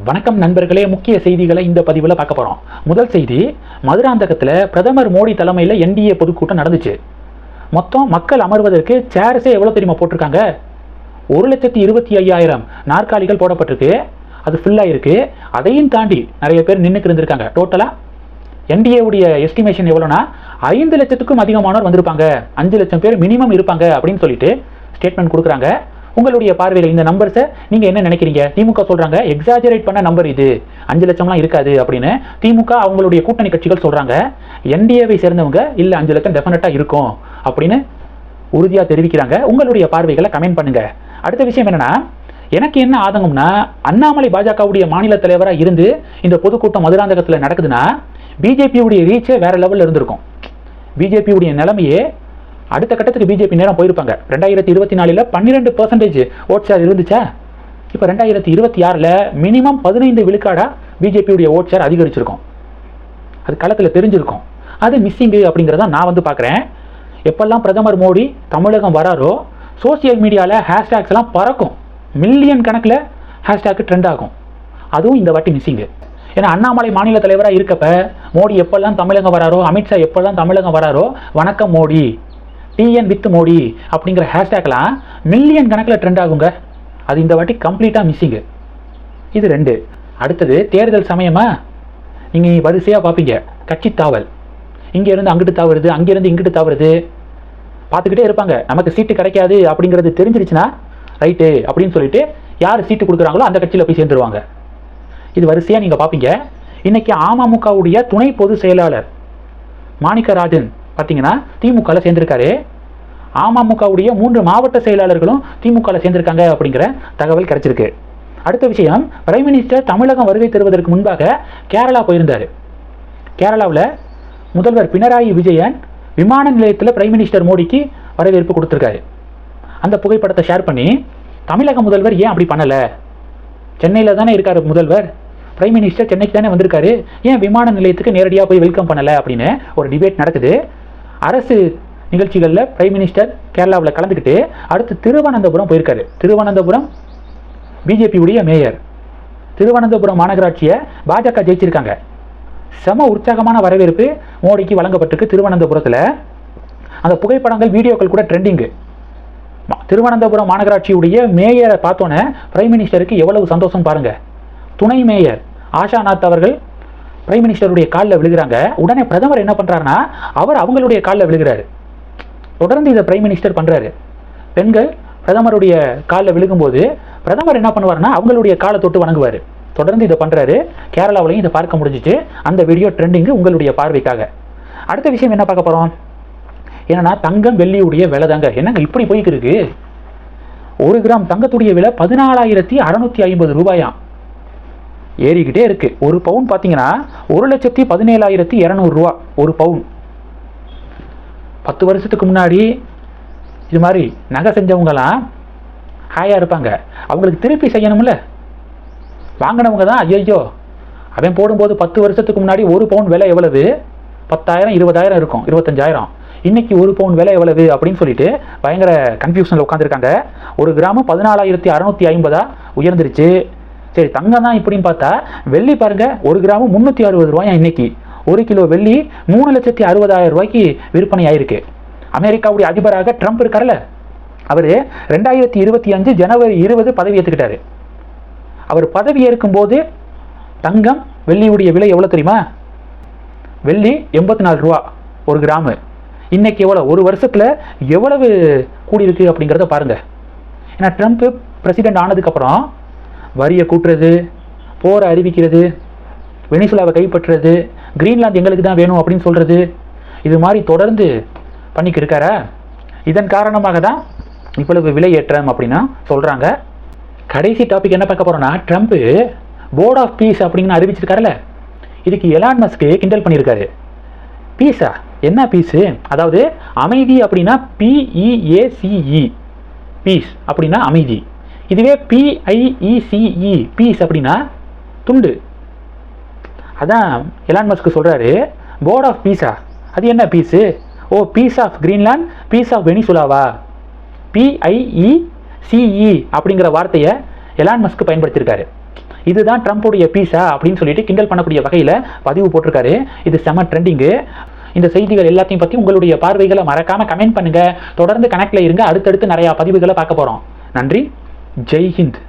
வணக்கம் நண்பர்களே, முக்கிய செய்திகளை இந்த பதிவில் பார்க்க போகிறோம். முதல் செய்தி, மதுராந்தகத்தில் பிரதமர் மோடி தலைமையில் என்டிஏ பொதுக்கூட்டம் நடந்துச்சு. மொத்தம் மக்கள் அமர்வதற்கு சேர்ஸே எவ்வளோ தெரியுமா போட்டிருக்காங்க? 1,25,000 நாற்காலிகள் போடப்பட்டிருக்கு. அது ஃபுல்லாக இருக்குது. அதையும் தாண்டி நிறைய பேர் நின்றுக்கு இருந்திருக்காங்க. டோட்டலாக என்டிஏவுடைய எஸ்டிமேஷன் எவ்வளோனா 5 லட்சத்துக்கும் அதிகமானோர் வந்திருப்பாங்க, 5 லட்சம் பேர் மினிமம் இருப்பாங்க அப்படின்னு சொல்லிட்டு ஸ்டேட்மெண்ட் கொடுக்குறாங்க. உங்களுடைய பார்வையில் இந்த நம்பர்ஸை நீங்கள் என்ன நினைக்கிறீங்க? திமுக சொல்கிறாங்க எக்ஸாஜரேட் பண்ண நம்பர் இது, 5 லட்சம்லாம் இருக்காது அப்படின்னு. திமுக அவங்களுடைய கூட்டணி கட்சிகள் சொல்கிறாங்க என்டிஏவை சேர்ந்தவங்க இல்லை 5 லட்சம் டெஃபினட்டாக இருக்கும் அப்படின்னு உறுதியாக தெரிவிக்கிறாங்க. உங்களுடைய பார்வைகளை கமெண்ட் பண்ணுங்கள். அடுத்த விஷயம் என்னென்னா, எனக்கு என்ன ஆதங்கம்னா, அண்ணாமலை பாஜகவுடைய மாநில தலைவராக இருந்து இந்த பொதுக்கூட்டம் மதுராந்தகத்தில் நடக்குதுன்னா பிஜேபியுடைய ரீச்சே வேறு லெவலில் இருந்திருக்கும். பிஜேபியுடைய நிலைமையே அடுத்த கட்டத்துக்கு பிஜேபி நேரம் போயிருப்பாங்க. 2024 12% ஓட் ஷேர் இருந்துச்சா? இப்போ 2026 மினிமம் 15 விழுக்காடாக பிஜேபியுடைய ஓட் ஷேர் அதிகரிச்சிருக்கும். அது களத்தில் தெரிஞ்சிருக்கும். அது மிஸ்ஸிங்கு அப்படிங்கிறத நான் பார்க்குறேன். எப்பெல்லாம் பிரதமர் மோடி தமிழகம் வராரோ சோசியல் மீடியாவில் ஹேஷ்டேக்ஸ்லாம் பறக்கும். மில்லியன் கணக்கில் ஹேஷ்டேக் ட்ரெண்ட் ஆகும். அதுவும் இந்த வாட்டி மிஸ்ஸிங்கு. ஏன்னா அண்ணாமலை மாநில தலைவராக இருக்கப்ப மோடி எப்பெல்லாம் தமிழகம் வராரோ, அமித்ஷா எப்பெல்லாம் தமிழகம் வராரோ, வணக்கம் மோடி, டிஎன் வித் மோடி அப்படிங்கிற ஹேஷ்டேக்லாம் மில்லியன் கணக்கில் ட்ரெண்ட் ஆகுங்க. அது இந்த வாட்டி கம்ப்ளீட்டாக மிஸ்ஸிங்கு. இது 2. அடுத்தது தேர்தல் சமயமாக நீங்கள் வரிசையாக பார்ப்பீங்க கட்சி தாவல். இங்கேருந்து அங்கிட்டு தாவுறது, அங்கேருந்து இங்கிட்டு தாவுறது பார்த்துக்கிட்டே இருப்பாங்க. நமக்கு சீட்டு கிடைக்காது அப்படிங்கிறது தெரிஞ்சிருச்சுன்னா ரைட்டு அப்படின்னு சொல்லிட்டு யார் சீட்டு கொடுக்குறாங்களோ அந்த கட்சியில் போய் சேர்ந்துருவாங்க. இது வரிசையாக நீங்கள் பார்ப்பீங்க. இன்றைக்கி அமமுகவுடைய துணை பொதுச் செயலாளர் மாணிக்கராஜன் பார்த்தீங்கன்னா திமுகவில் சேர்ந்திருக்காரு. அமமுகவுடைய 3 மாவட்ட செயலாளர்களும் திமுகவில் சேர்ந்திருக்காங்க அப்படிங்கிற தகவல் கிடைச்சிருக்கு. அடுத்த விஷயம், பிரைம் மினிஸ்டர் தமிழகம் வருகை தருவதற்கு முன்பாக கேரளா போயிருந்தார். கேரளாவில் முதல்வர் பினராயி விஜயன் விமான நிலையத்தில் பிரைம் மினிஸ்டர் மோடிக்கு வரவேற்பு கொடுத்துருக்காரு. அந்த புகைப்படத்தை ஷேர் பண்ணி தமிழக முதல்வர் ஏன் அப்படி பண்ணலை? சென்னையில் தானே இருக்கார் முதல்வர், பிரைம் மினிஸ்டர் சென்னைக்கு தானே வந்திருக்காரு, ஏன் விமான நிலையத்துக்கு நேரடியாக போய் வெல்கம் பண்ணலை அப்படின்னு ஒரு டிபேட் நடக்குது. அரசு நிகழ்ச்சிகளில் பிரைம் மினிஸ்டர் கேரளாவில் கலந்துக்கிட்டு அடுத்து திருவனந்தபுரம் போயிருக்காரு. திருவனந்தபுரம் பிஜேபியுடைய மேயர். திருவனந்தபுரம் மாநகராட்சியை பாஜக ஜெயிச்சிருக்காங்க. செம உற்சாகமான வரவேற்பு மோடிக்கு வழங்கப்பட்டிருக்கு திருவனந்தபுரத்தில். அந்த புகைப்படங்கள் வீடியோக்கள் கூட ட்ரெண்டிங்கு. திருவனந்தபுரம் மாநகராட்சியுடைய மேயரை பார்த்தோன்னே பிரைம் மினிஸ்டருக்கு எவ்வளவு சந்தோஷம் பாருங்கள். துணை மேயர் ஆஷாநாத் அவர்கள் பிரைம் மினிஸ்டருடைய காலில் விழுகிறாங்க. உடனே பிரதமர் என்ன பண்ணுறாருன்னா அவர் அவங்களுடைய காலில் விழுகிறாரு. தொடர்ந்து இதை பிரைம் மினிஸ்டர் பண்ணுறாரு. பெண்கள் பிரதமருடைய காலில் விழுகும்போது பிரதமர் என்ன பண்ணுவார்னா அவங்களுடைய காலை தொட்டு வணங்குவார். தொடர்ந்து இதை பண்ணுறாரு. கேரளாவிலையும் இதை பார்க்க முடிஞ்சிச்சு. அந்த வீடியோ ட்ரெண்டிங்கு உங்களுடைய பார்வைக்காக. அடுத்த விஷயம் என்ன பார்க்க போகிறோம் என்னன்னா, தங்கம் வெள்ளியுடைய விலை தாங்க என்னங்க இப்படி போய்க்கு இருக்கு. 1 கிராம் தங்கத்துடைய விலை 14,650 ரூபாயாம். ஏறிக்கிட்டே இருக்கு. ஒரு பவுன் பார்த்தீங்கன்னா 1,17,200 ரூபா ஒரு பவுன். 10 வருஷத்துக்கு முன்னாடி இது மாதிரி நகை செஞ்சவங்கலாம் ஹாயாக இருப்பாங்க. அவங்களுக்கு திருப்பி செய்யணும்ல. வாங்கினவங்க தான் ஐயோ அவன் போடும்போது 10 வருஷத்துக்கு முன்னாடி ஒரு பவுன் விலை எவ்வளவு? 10,000 20,000 இருக்கும், 25,000. இன்னைக்கு ஒரு பவுன் விலை எவ்வளவு அப்படின்னு சொல்லிட்டு பயங்கர கன்ஃபியூஷனில் உட்காந்துருக்காங்க. 1 கிராம் 14,650 உயர்ந்துருச்சு. சரி, தங்கம் தான் இப்படின்னு பார்த்தா வெள்ளி பாருங்க, 1 கிராம் 360 ரூபாயா. இன்னைக்கு 1 கிலோ வெள்ளி 3,60,000 ரூபாய்க்கு விற்பனை ஆயிருக்கு. அமெரிக்காவுடைய அதிபராக ட்ரம்ப் இருக்கார்ல, அவர் 2025 ஜனவரி 20 பதவி ஏற்றுக்கிட்டாரு. அவர் பதவி ஏற்கும் போது தங்கம் வெள்ளியுடைய விலை எவ்வளோ தெரியுமா? வெள்ளி 84 ரூபா 1 கிராமு. இன்னைக்கு எவ்வளோ? ஒரு வருஷத்தில் எவ்வளவு கூடியிருக்கு அப்படிங்கிறத பாருங்கள். ஏன்னா ட்ரம்ப் பிரசிடென்ட் ஆனதுக்கப்புறம் வரியை கூட்டுறது, போரை அறிவிக்கிறது, வெனிசுலாவை கைப்பற்றுறது, கிரீன்லாந்து எங்களுக்கு தான் வேணும் அப்படின்னு சொல்கிறது, இது மாதிரி தொடர்ந்து பண்ணிக்கிட்டு இருக்காரா. இதன் காரணமாக தான் இவ்வளவு விலை ஏற்றம் அப்படின்னா சொல்கிறாங்க. கடைசி டாபிக் என்ன பார்க்க போகிறோன்னா, ட்ரம்ப்பு போர்ட் ஆஃப் பீஸ் அப்படின்னு அறிவிச்சிருக்காருல்ல, இதுக்கு எலான் மஸ்க்கு கிண்டல் பண்ணியிருக்காரு. பீஸா? என்ன பீஸு? அதாவது அமைதி அப்படின்னா PEACE, பீஸ் அப்படின்னா அமைதி. இதுவே PIECE பீஸ் அப்படின்னா துண்டு. அதான் எலான் மஸ்க் சொல்கிறாரு போர்ட் ஆஃப் பீஸா, அது என்ன பீஸு? ஓ, peace of Greenland, peace of வெனிசுலாவா? PIECE அப்படிங்கிற வார்த்தையை எலான் மஸ்க் பயன்படுத்தியிருக்காரு. இதுதான் ட்ரம்ப்புடைய பீஸா அப்படின்னு சொல்லிட்டு கிண்டல் பண்ணக்கூடிய வகையில் பதிவு போட்டிருக்காரு. இது செம ட்ரெண்டிங்கு. இந்த செய்திகள் எல்லாத்தையும் பற்றி உங்களுடைய பார்வைகளை மறக்காமல் கமெண்ட் பண்ணுங்கள். தொடர்ந்து கனெக்டில் இருங்க. அடுத்தடுத்து நிறையா பதிவுகளை பார்க்க போகிறோம். நன்றி. ஜெய் ஹிந்த்.